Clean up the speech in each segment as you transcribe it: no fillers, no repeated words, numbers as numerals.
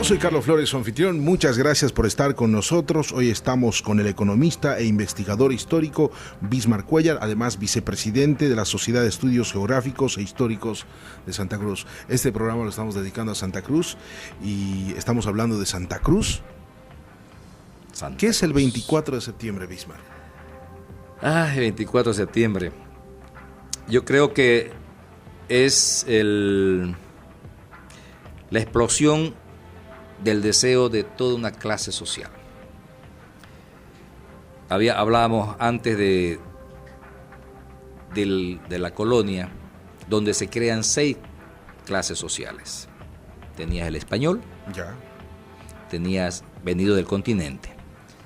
Yo soy Carlos Flores, su anfitrión. Muchas gracias por estar con nosotros. Hoy estamos con el economista e investigador histórico Bismarck Cuéllar, además vicepresidente de la Sociedad de Estudios Geográficos e Históricos de Santa Cruz. Este programa lo estamos dedicando a Santa Cruz y estamos hablando de Santa Cruz. ¿Qué es el 24 de septiembre, Bismarck? El 24 de septiembre. Yo creo que es la explosión del deseo de toda una clase social. Hablábamos antes de la colonia, donde se crean 6 clases sociales. Tenías el español, tenías venido del continente,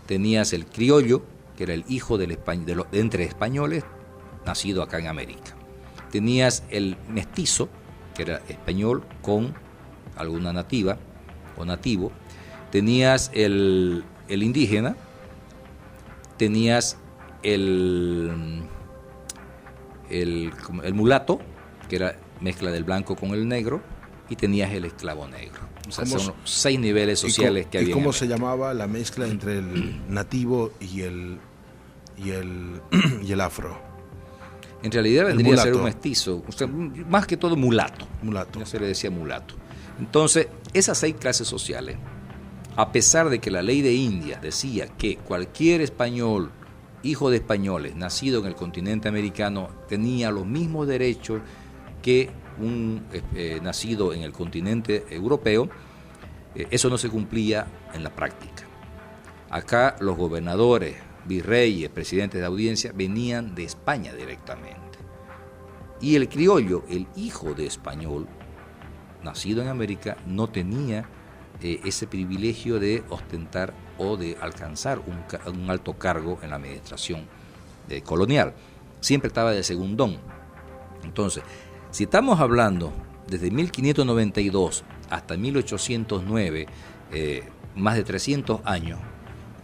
tenías el criollo, que era el hijo entre españoles, nacido acá en América. Tenías el mestizo, que era español con alguna nativa o nativo. Tenías el indígena, tenías el mulato, que era mezcla del blanco con el negro, y tenías el esclavo negro. O sea, son 6 niveles sociales que había. ¿Y cómo se llamaba la mezcla entre el nativo y el afro? En realidad vendría a ser un mestizo, o sea, más que todo mulato. Ya se le decía mulato. Entonces, esas 6 clases sociales, a pesar de que la ley de Indias decía que cualquier español, hijo de españoles, nacido en el continente americano, tenía los mismos derechos que un nacido en el continente europeo, eso no se cumplía en la práctica. Acá los gobernadores, virreyes, presidentes de audiencia venían de España directamente. Y el criollo, el hijo de español, nacido en América, no tenía ese privilegio de ostentar o de alcanzar un alto cargo en la administración colonial. Siempre estaba de segundón. Entonces, si estamos hablando desde 1592 hasta 1809, más de 300 años,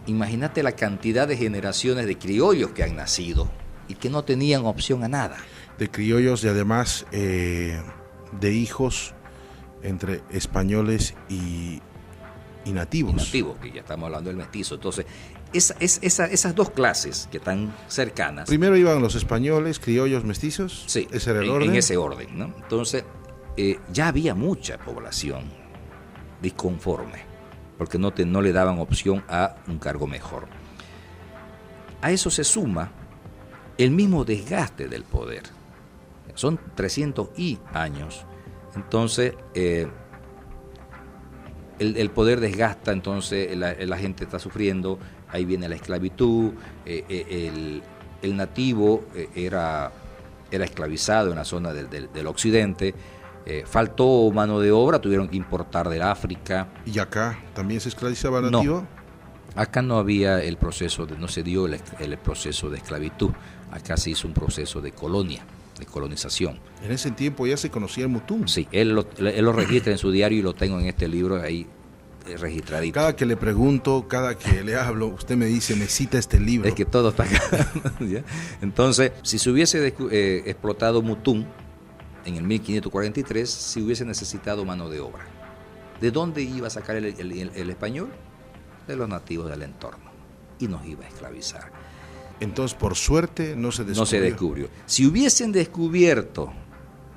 imagínate la cantidad de generaciones de criollos que han nacido y que no tenían opción a nada. De criollos y además de hijos entre españoles y nativos. Nativos, que ya estamos hablando del mestizo. Entonces, esas 2 clases que están cercanas. Primero iban los españoles, criollos, mestizos. Sí, ese era el orden. En ese orden, ¿no? Entonces, ya había mucha población disconforme, porque no le daban opción a un cargo mejor. A eso se suma el mismo desgaste del poder. Son 300 años. Entonces, el poder desgasta, entonces la gente está sufriendo, ahí viene la esclavitud, el nativo era esclavizado en la zona del occidente, faltó mano de obra, tuvieron que importar del África. ¿Y acá también se esclavizaba nativo? No, acá no había el proceso, no se dio el proceso de esclavitud, acá se hizo un proceso de colonia, de colonización. En ese tiempo ya se conocía el mutum. Sí, él lo registra en su diario y lo tengo en este libro ahí registradito. Cada que le pregunto, cada que le hablo, usted me dice, necesita este libro. Es que todo está acá. ¿Ya? Entonces, si se hubiese explotado mutum en el 1543, se hubiese necesitado mano de obra. ¿De dónde iba a sacar el español? De los nativos del entorno. Y nos iba a esclavizar. Entonces, por suerte, no se descubrió. No se descubrió. Si hubiesen descubierto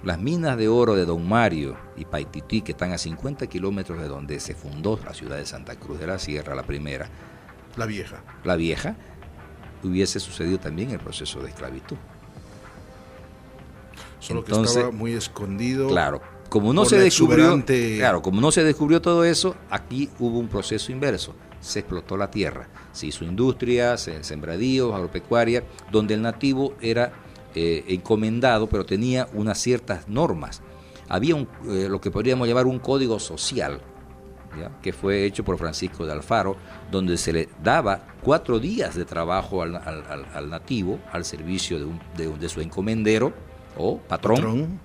las minas de oro de Don Mario y Paitití, que están a 50 kilómetros de donde se fundó la ciudad de Santa Cruz de la Sierra, la primera. La vieja, hubiese sucedido también el proceso de esclavitud. Solo entonces, que estaba muy escondido. Claro, como no se descubrió todo eso, aquí hubo un proceso inverso. Se explotó la tierra, se hizo industria, sembradíos, agropecuaria, donde el nativo era encomendado, pero tenía unas ciertas normas. Había lo que podríamos llamar un código social, ¿ya? Que fue hecho por Francisco de Alfaro, donde se le daba 4 días de trabajo al nativo, al servicio de su encomendero o patrón,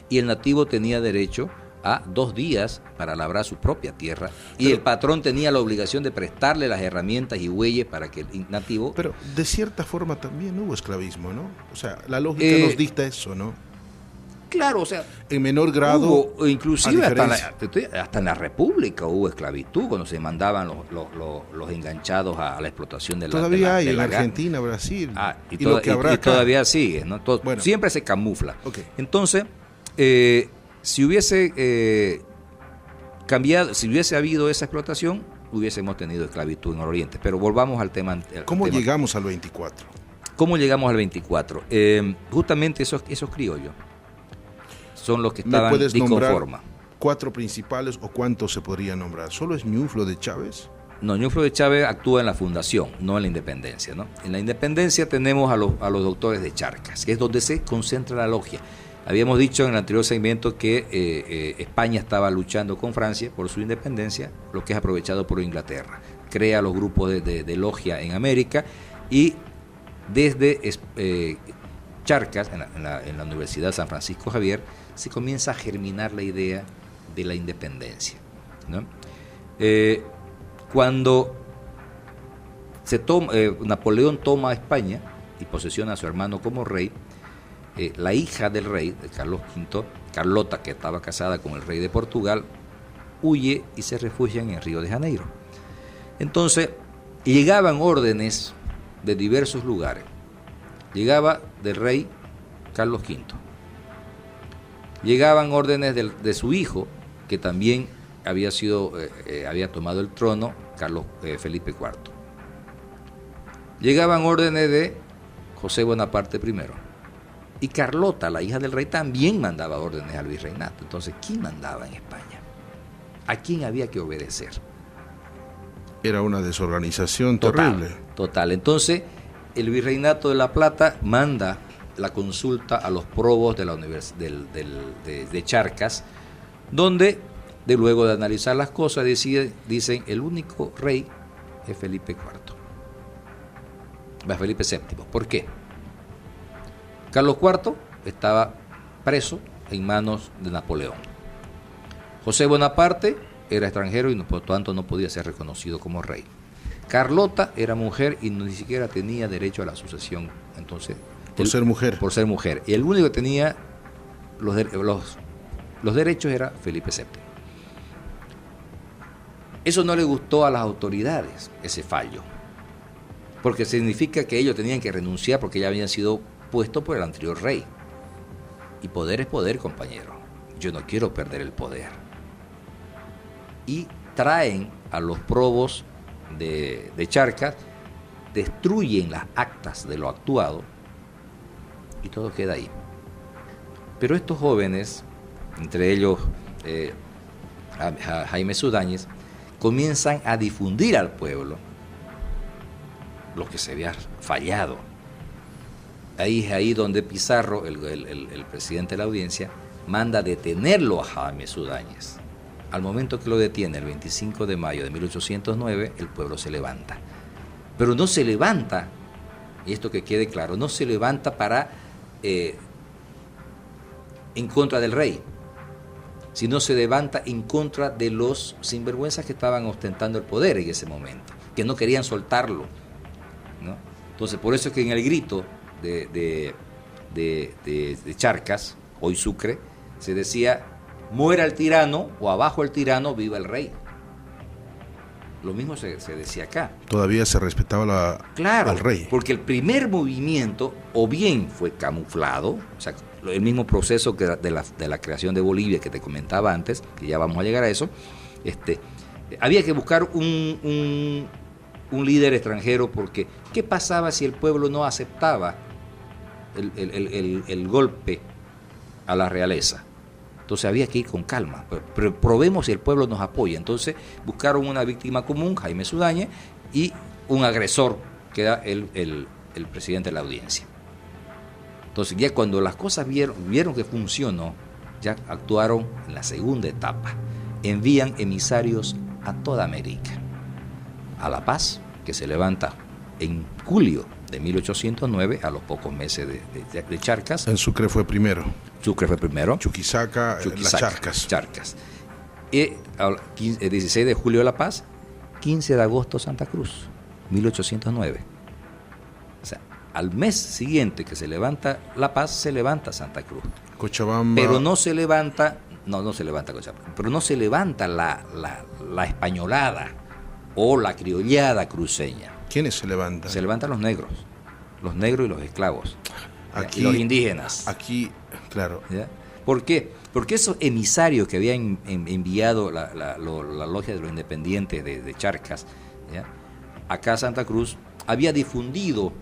y el nativo tenía derecho a 2 días para labrar su propia tierra, y el patrón tenía la obligación de prestarle las herramientas y bueyes para que el nativo... Pero de cierta forma también hubo esclavismo, ¿no? O sea, la lógica nos dicta eso, ¿no? claro, o sea, en menor grado. Hubo, inclusive hasta en la República hubo esclavitud cuando se mandaban los enganchados a la explotación de la Todavía hay en Argentina, Brasil. Y lo que habrá acá. Todavía sigue, ¿no? Bueno. Siempre se camufla. Okay. Entonces, si hubiese cambiado, si hubiese habido esa explotación, hubiésemos tenido esclavitud en el Oriente. Pero volvamos al tema. ¿Cómo llegamos al 24? ¿Cómo llegamos al 24? Justamente esos criollos son los que estaban disconformes. 4 principales o cuántos se podría nombrar? ¿Solo es Ñuflo de Chávez? No, Ñuflo de Chávez actúa en la fundación, no en la independencia, ¿no? En la independencia tenemos a los doctores de Charcas, que es donde se concentra la logia. Habíamos dicho en el anterior segmento que España estaba luchando con Francia por su independencia, lo que es aprovechado por Inglaterra. Crea los grupos de logia en América y desde Charcas, en la Universidad San Francisco Javier, se comienza a germinar la idea de la independencia, ¿no? Cuando Napoleón toma España y posesiona a su hermano como rey, la hija del rey, de Carlos V, Carlota, que estaba casada con el rey de Portugal, huye y se refugia en Río de Janeiro. Entonces, llegaban órdenes de diversos lugares. Llegaba del rey Carlos V. Llegaban órdenes de su hijo, que también había tomado el trono, Felipe IV. Llegaban órdenes de José Bonaparte I. Y Carlota, la hija del rey, también mandaba órdenes al virreinato. Entonces, ¿quién mandaba en España? ¿A quién había que obedecer? Era una desorganización terrible. Total. Entonces, el Virreinato de La Plata manda la consulta a los probos de la de Charcas, donde, luego de analizar las cosas, dicen el único rey es Felipe IV. Felipe VII. ¿Por qué? Carlos IV estaba preso en manos de Napoleón. José Bonaparte era extranjero y por tanto no podía ser reconocido como rey. Carlota era mujer y ni siquiera tenía derecho a la sucesión. Entonces, por ser mujer. Y el único que tenía los derechos era Felipe VII. Eso no le gustó a las autoridades, ese fallo, porque significa que ellos tenían que renunciar porque ya habían sido puestos por el anterior rey. Y poder es poder, compañero. Yo no quiero perder el poder. Y traen a los probos de Charcas, destruyen las actas de lo actuado y todo queda ahí. Pero estos jóvenes, entre ellos Jaime Sudáñez, comienzan a difundir al pueblo lo que se había fallado. Ahí es ahí donde Pizarro, el presidente de la audiencia, manda detenerlo a Jaime Sudáñez. Al momento que lo detiene, el 25 de mayo de 1809, el pueblo se levanta. Pero no se levanta, y esto que quede claro, no se levanta en contra del rey, sino se levanta en contra de los sinvergüenzas que estaban ostentando el poder en ese momento, que no querían soltarlo, ¿no? Entonces, por eso es que en el grito de Charcas, hoy Sucre, se decía: muera el tirano, o abajo el tirano, viva el rey. Lo mismo se decía acá. Todavía se respetaba al rey. Porque el primer movimiento o bien fue camuflado, o sea, el mismo proceso que de la creación de Bolivia que te comentaba antes, que ya vamos a llegar a eso, había que buscar un líder extranjero, porque ¿qué pasaba si el pueblo no aceptaba el golpe a la realeza? Entonces había que ir con calma, pero probemos si el pueblo nos apoya. Entonces buscaron una víctima común, Jaime Sudáñez, y un agresor, que era el presidente de la audiencia. Entonces ya cuando las cosas vieron que funcionó, ya actuaron en la segunda etapa. Envían emisarios a toda América. A La Paz, que se levanta en julio de 1809, a los pocos meses de Charcas. En Sucre fue primero. Chuquisaca, las Charcas. Y el 16 de julio La Paz, 15 de agosto Santa Cruz, 1809. O sea, al mes siguiente que se levanta La Paz, se levanta Santa Cruz. Cochabamba. Pero no se levanta, no se levanta Cochabamba, pero no se levanta la españolada o la criollada cruceña. ¿Quiénes se levantan? Se levantan los negros y los esclavos. Aquí, y los indígenas. Aquí, claro. ¿Ya? ¿Por qué? Porque esos emisarios que habían enviado la logia de los independientes de Charcas, ¿ya? Acá Santa Cruz, había difundido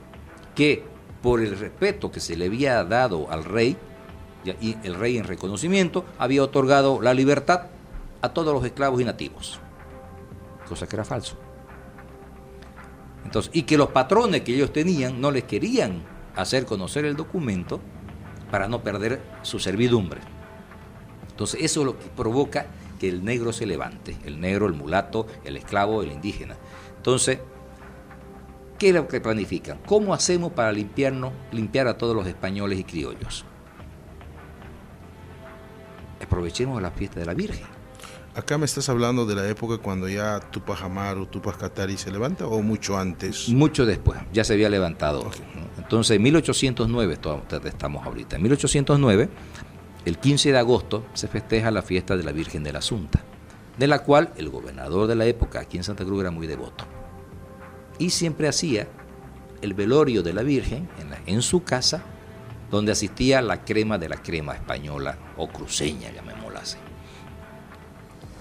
que por el respeto que se le había dado al rey, ¿ya? Y el rey en reconocimiento había otorgado la libertad a todos los esclavos y nativos, cosa que era falso. Entonces, y que los patrones que ellos tenían no les querían hacer conocer el documento para no perder su servidumbre. Entonces eso es lo que provoca que el negro se levante, el negro, el mulato, el esclavo, el indígena. Entonces, ¿qué es lo que planifican? ¿Cómo hacemos para limpiar a todos los españoles y criollos? Aprovechemos la fiesta de la Virgen. Acá me estás hablando de la época cuando ya Tupac Amaru, Tupac Katari se levanta, ¿o mucho antes? Mucho después, ya se había levantado. Okay. Entonces, en 1809, estamos ahorita, en 1809, el 15 de agosto, se festeja la fiesta de la Virgen de la Asunta, de la cual el gobernador de la época aquí en Santa Cruz era muy devoto. Y siempre hacía el velorio de la Virgen en su casa, donde asistía la crema de la crema española o cruceña, llamémosla así.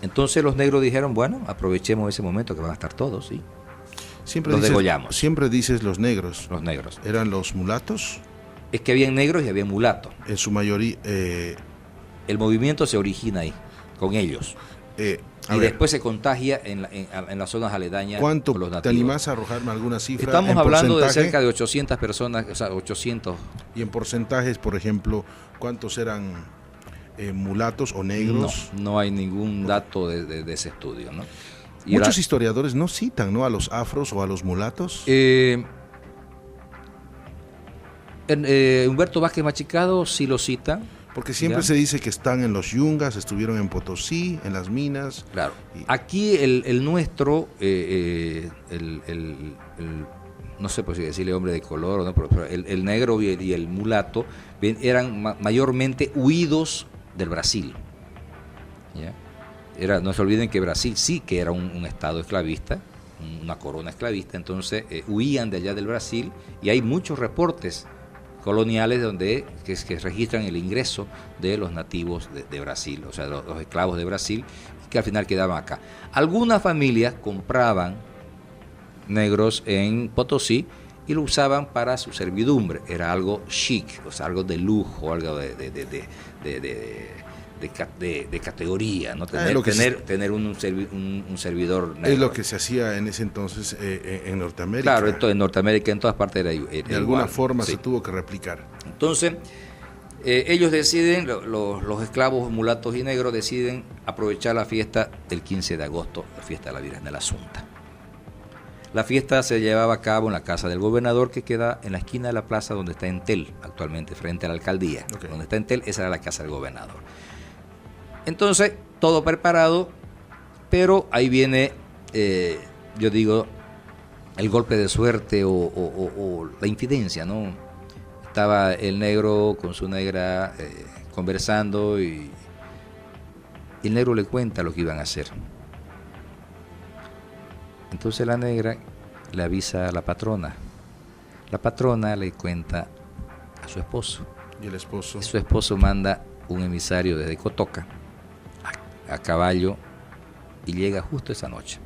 Entonces los negros dijeron, bueno, aprovechemos ese momento que van a estar todos, ¿sí? Los degollamos. Siempre dices los negros. Los negros. ¿Eran los mulatos? Es que habían negros y había mulatos. En su mayoría... El movimiento se origina ahí, con ellos. Y después se contagia en las zonas aledañas. ¿Cuánto? Con los nativos. ¿Te animás a arrojarme alguna cifra? Estamos hablando de cerca de 800 personas, o sea, 800. Y en porcentajes, por ejemplo, ¿cuántos eran mulatos o negros? No hay ningún dato de ese estudio, ¿no? Y muchos historiadores no citan, ¿no?, a los afros o a los mulatos. Humberto Vázquez Machicado sí lo cita. Porque siempre se dice que están en los Yungas, estuvieron en Potosí, en las minas. Claro. Aquí el nuestro, no sé si decirle hombre de color o no, pero el negro y el mulato eran mayormente huidos del Brasil. ¿Ya? No se olviden que Brasil sí que era un estado esclavista, una corona esclavista, entonces huían de allá del Brasil, y hay muchos reportes coloniales que registran el ingreso de los nativos de Brasil, o sea, los esclavos de Brasil, que al final quedaban acá. Algunas familias compraban negros en Potosí y lo usaban para su servidumbre. Era algo chic, o sea, algo de lujo, algo de categoría, ¿no? Tener un servidor negro. Es lo que se hacía en ese entonces en Norteamérica. Claro, en Norteamérica, en todas partes era de alguna forma sí. Se tuvo que replicar. Entonces, ellos deciden, los esclavos mulatos y negros deciden aprovechar la fiesta del 15 de agosto, la fiesta de la Virgen de la Asunta. La fiesta se llevaba a cabo en la casa del gobernador, que queda en la esquina de la plaza donde está Entel, actualmente frente a la alcaldía. Okay. Donde está Entel, esa era la casa del gobernador. Entonces, todo preparado, pero ahí viene, yo digo, el golpe de suerte o la infidencia, ¿no? Estaba el negro con su negra conversando y el negro le cuenta lo que iban a hacer. Entonces la negra le avisa a la patrona. La patrona le cuenta a su esposo. ¿Y el esposo? Y su esposo manda un emisario desde Cotoca a caballo y llega justo esa noche.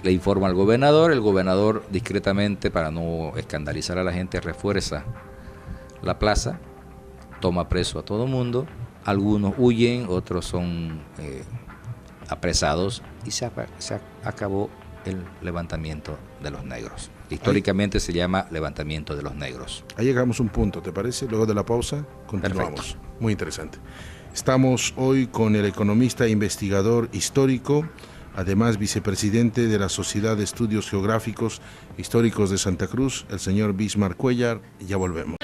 Le informa al gobernador, el gobernador discretamente, para no escandalizar a la gente, refuerza la plaza, toma preso a todo mundo, algunos huyen, otros son apresados y se acabó el levantamiento de los negros. Históricamente se llama levantamiento de los negros. Ahí llegamos a un punto, ¿te parece? Luego de la pausa continuamos. Perfecto. Muy interesante. Estamos hoy con el economista e investigador histórico, además vicepresidente de la Sociedad de Estudios Geográficos Históricos de Santa Cruz, el señor Bismarck Cuéllar. Ya volvemos.